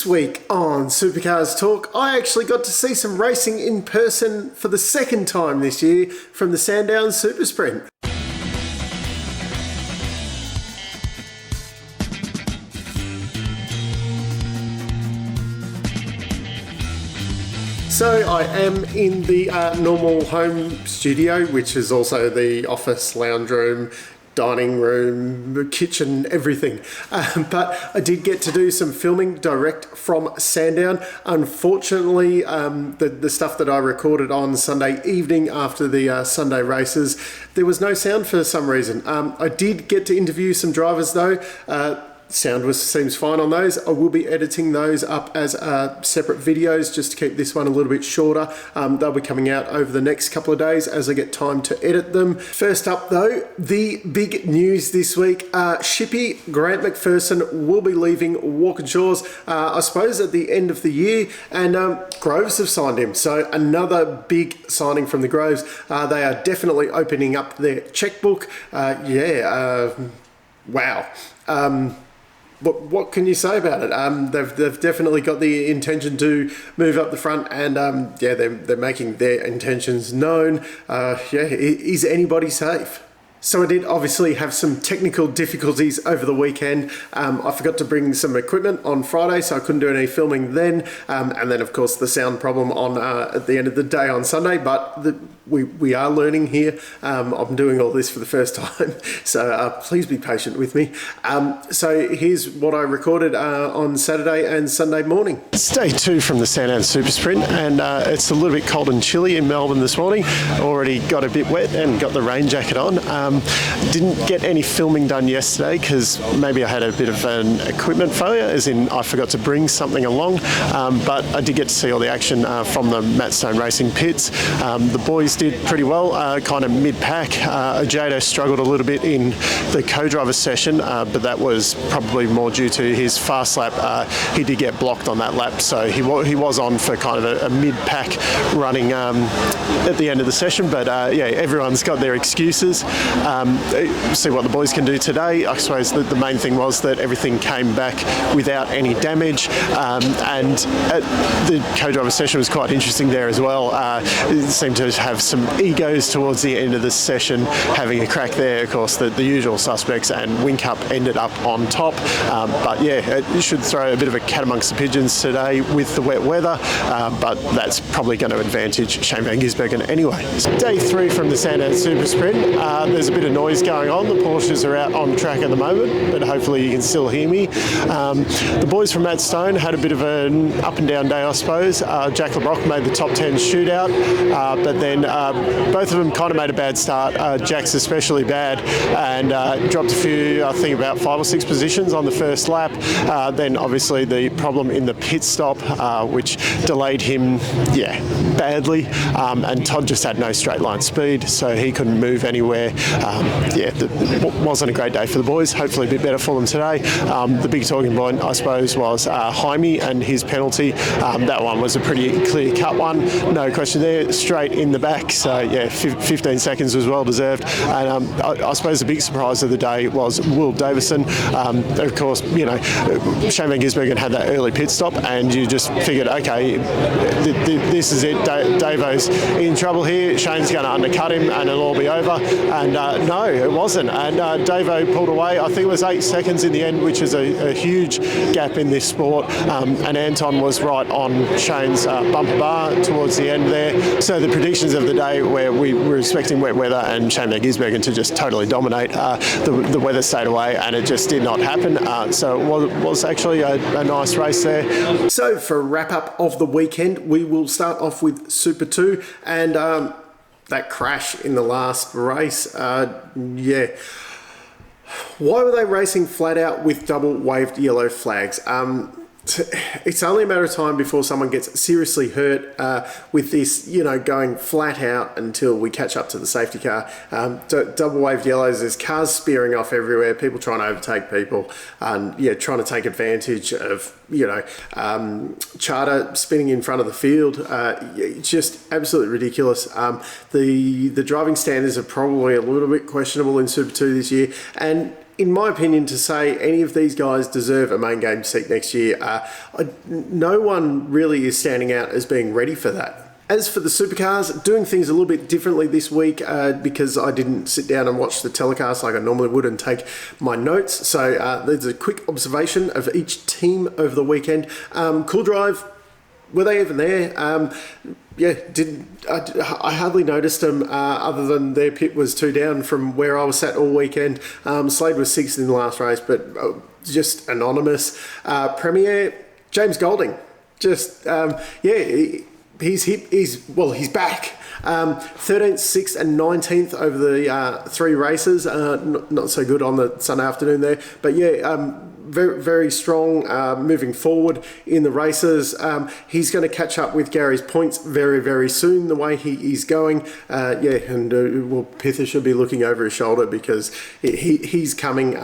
This week on Supercars Talk, I actually got to see some racing in person for the second time this year from the Sandown Super Sprint. So I am in the normal home studio, which is also the office, lounge room, dining room, kitchen, everything. But I did get to do some filming direct from Sandown. Unfortunately, the stuff that I recorded on Sunday evening after the Sunday races, there was no sound for some reason. I did get to interview some drivers though. Sound seems fine on those. I will be editing those up as separate videos just to keep this one a little bit shorter. They'll be coming out over the next couple of days as I get time to edit them. First up though, the big news this week. Shippy Grant McPherson will be leaving Walkinshaws, I suppose at the end of the year, and Groves have signed him. So another big signing from the Groves. They are definitely opening up their checkbook. Wow. What can you say about it? They've definitely got the intention to move up the front, and they're making their intentions known. Is anybody safe? So I did obviously have some technical difficulties over the weekend. I forgot to bring some equipment on Friday, so I couldn't do any filming then. And then of course the sound problem on at the end of the day on Sunday, but we are learning here. I'm doing all this for the first time, so please be patient with me. So here's what I recorded on Saturday and Sunday morning. It's day 2 from the Sandown Super Sprint, and it's a little bit cold and chilly in Melbourne this morning. Already got a bit wet and got the rain jacket on. Didn't get any filming done yesterday because maybe I had a bit of an equipment failure, as in I forgot to bring something along, but I did get to see all the action from the Matt Stone Racing pits. The boys did pretty well, kind of mid-pack. Jado struggled a little bit in the co-driver session, but that was probably more due to his fast lap. He did get blocked on that lap, so he was on for kind of a mid-pack running at the end of the session, but everyone's got their excuses. See what the boys can do today. I suppose that the main thing was that everything came back without any damage, and the co-driver session was quite interesting there as well. It seemed to have some egos towards the end of the session, having a crack there. Of course, the usual suspects, and Whincup ended up on top. It should throw a bit of a cat amongst the pigeons today with the wet weather, but that's probably going to advantage Shane Van Gisbergen anyway. So day 3 from the Sandown Super Sprint. There's a bit of noise going on. The Porsches are out on track at the moment, but hopefully you can still hear me. The boys from Matt Stone had a bit of an up and down day, I suppose. Jack LeBrock made the top 10 shootout, but then both of them kind of made a bad start. Jack's especially bad, and dropped a few, I think about 5 or 6 positions on the first lap. Then obviously the problem in the pit stop, which delayed him badly, and Todd just had no straight line speed, so he couldn't move anywhere. It wasn't a great day for the boys. Hopefully a bit better for them today. The big talking point, I suppose, was Jaime and his penalty. That one was a pretty clear-cut one. No question there, straight in the back. So, 15 seconds was well deserved. And I suppose the big surprise of the day was Will Davison. Of course, Shane Van Gisbergen had that early pit stop, and you just figured, okay, this is it. Davo's in trouble here. Shane's going to undercut him, and it'll all be over. And no, it wasn't. And Davo pulled away. I think it was 8 seconds in the end, which is a huge gap in this sport. And Anton was right on Shane's bumper bar towards the end there. So the predictions of the day, where we were expecting wet weather and Shane Van Gisbergen to just totally dominate, the weather stayed away, and it just did not happen. So it was actually a nice race there. So for a wrap-up of the weekend, we will start off with Super 2 and that crash in the last race. Why were they racing flat out with double waved yellow flags? It's only a matter of time before someone gets seriously hurt with this, going flat out until we catch up to the safety car. Double waved yellows, there's cars spearing off everywhere, people trying to overtake people, and trying to take advantage of Charter spinning in front of the field. It's just absolutely ridiculous. The driving standards are probably a little bit questionable in Super 2 this year, and in my opinion, to say any of these guys deserve a main game seat next year, no one really is standing out as being ready for that. As for the supercars, doing things a little bit differently this week because I didn't sit down and watch the telecast like I normally would and take my notes. So there's a quick observation of each team over the weekend. Cool Drive, were they even there? I hardly noticed them other than their pit was 2 down from where I was sat all weekend. Slade was 6th in the last race, but just anonymous. Premier, James Golding, just, he's back. 13th, 6th and 19th over the 3 races. Not so good on the Sunday afternoon there. But very, very strong moving forward in the races. He's going to catch up with Gary's points very, very soon, the way he's going. Pither should be looking over his shoulder because he's coming.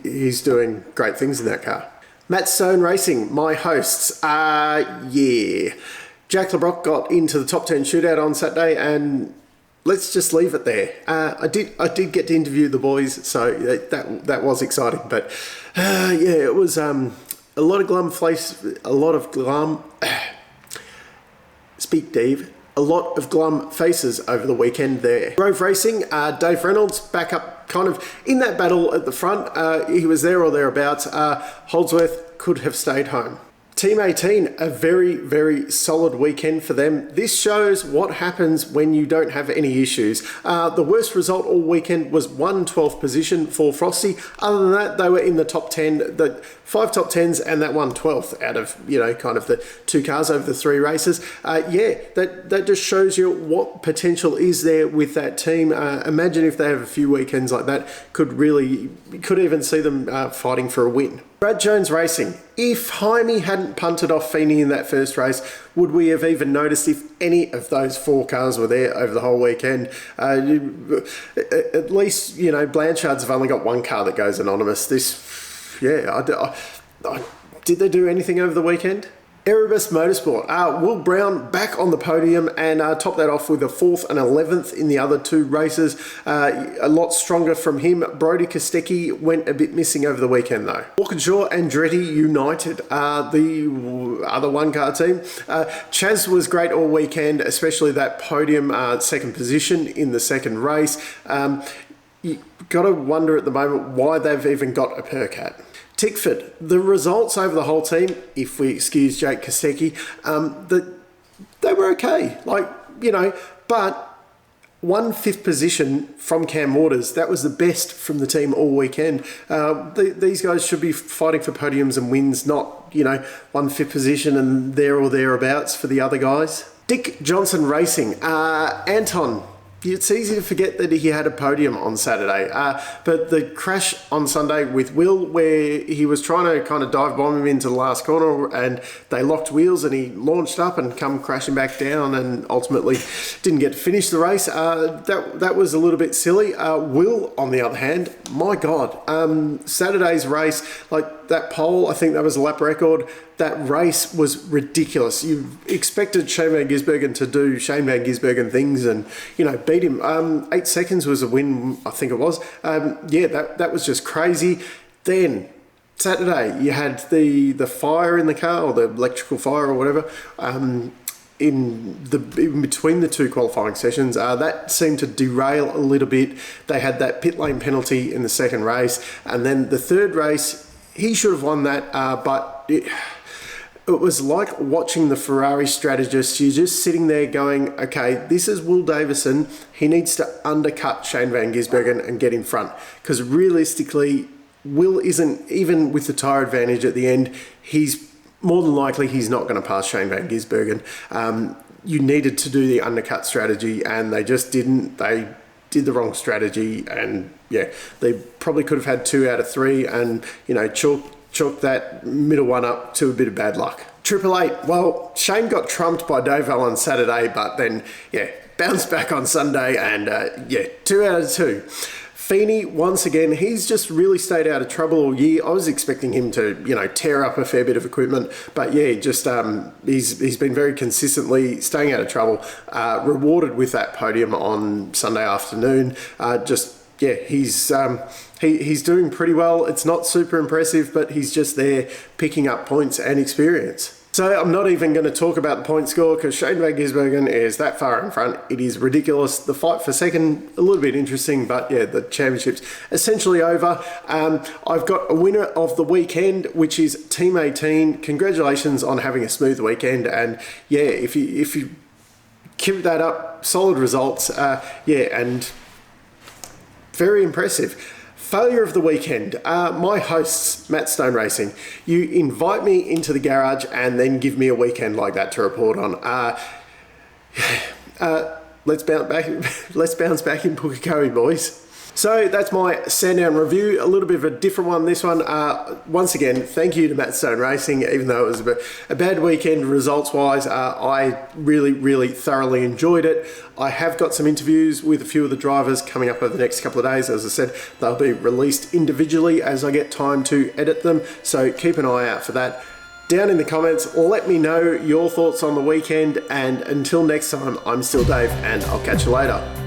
He's doing great things in that car. Matt Stone Racing, my hosts. Jack Le Brocq got into the top 10 shootout on Saturday, and let's just leave it there. I did get to interview the boys, so that was exciting. But it was a lot of glum face, a lot of glum. Speak, Dave. A lot of glum faces over the weekend there. Grove Racing, Dave Reynolds back up kind of in that battle at the front. He was there or thereabouts. Holdsworth could have stayed home. Team 18, a very, very solid weekend for them. This shows what happens when you don't have any issues. The worst result all weekend was 12th position for Frosty. Other than that, they were in the top 10, the 5 top 10s and that 12th out of, kind of the 2 cars over the 3 races. That just shows you what potential is there with that team. Imagine if they have a few weekends like that, could even see them fighting for a win. Brad Jones Racing. If Jaime hadn't punted off Feeney in that first race, would we have even noticed if any of those 4 cars were there over the whole weekend? At least, Blanchard's have only got 1 car that goes anonymous. Did they do anything over the weekend? Erebus Motorsport. Will Brown back on the podium and top that off with a 4th and 11th in the other 2 races. A lot stronger from him. Brody Kostecki went a bit missing over the weekend though. Walkinshaw Andretti United, the other 1-car team. Chaz was great all weekend, especially that podium 2nd position in the 2nd race. You got to wonder at the moment why they've even got a Percat. Tickford, the results over the whole team, if we excuse Jake Kostecki, they were okay. But 5th position from Cam Waters, that was the best from the team all weekend. These guys should be fighting for podiums and wins, not, 5th position and there or thereabouts for the other guys. Dick Johnson Racing, Anton. It's easy to forget that he had a podium on Saturday, but the crash on Sunday with Will, where he was trying to kind of dive bomb him into the last corner and they locked wheels and he launched up and come crashing back down and ultimately didn't get to finish the race. That was a little bit silly. Will, on the other hand, my God, Saturday's race, like that pole, I think that was a lap record. That race was ridiculous. You expected Shane Van Gisbergen to do Shane Van Gisbergen things and, beat him. 8 seconds was a win, I think it was. That was just crazy. Then Saturday, you had the fire in the car, or the electrical fire or whatever, in between the 2 qualifying sessions. That seemed to derail a little bit. They had that pit lane penalty in the 2nd race. And then the 3rd race, he should have won that, but it was like watching the Ferrari strategist. You're just sitting there going, okay, this is Will Davison. He needs to undercut Shane Van Gisbergen and get in front. Because realistically, Will isn't, even with the tyre advantage at the end, he's more than likely he's not going to pass Shane Van Gisbergen. You needed to do the undercut strategy and they just didn't. They did the wrong strategy and they probably could have had 2 out of 3 and, chalk that middle one up to a bit of bad luck. Triple Eight, well, Shane got trumped by Dovell on Saturday, but then, bounced back on Sunday and, 2 out of 2. Feeney, once again, he's just really stayed out of trouble all year. I was expecting him to, tear up a fair bit of equipment, but yeah, just he's been very consistently staying out of trouble. Rewarded with that podium on Sunday afternoon. He's doing pretty well. It's not super impressive, but he's just there picking up points and experience. So I'm not even going to talk about the point score because Shane Van Gisbergen is that far in front. It is ridiculous. The fight for second, a little bit interesting, but yeah, the championship's essentially over. I've got a winner of the weekend, which is Team 18. Congratulations on having a smooth weekend. And yeah, if you keep that up, solid results. And very impressive. Failure of the weekend. My hosts, Matt Stone Racing, you invite me into the garage and then give me a weekend like that to report on. Let's bounce back in Pukekohe, boys. So that's my Sandown review, a little bit of a different one, this one. Once again, thank you to Matt Stone Racing, even though it was a bad weekend results-wise. I really, really thoroughly enjoyed it. I have got some interviews with a few of the drivers coming up over the next couple of days. As I said, they'll be released individually as I get time to edit them, so keep an eye out for that. Down in the comments, let me know your thoughts on the weekend, and until next time, I'm still Dave, and I'll catch you later.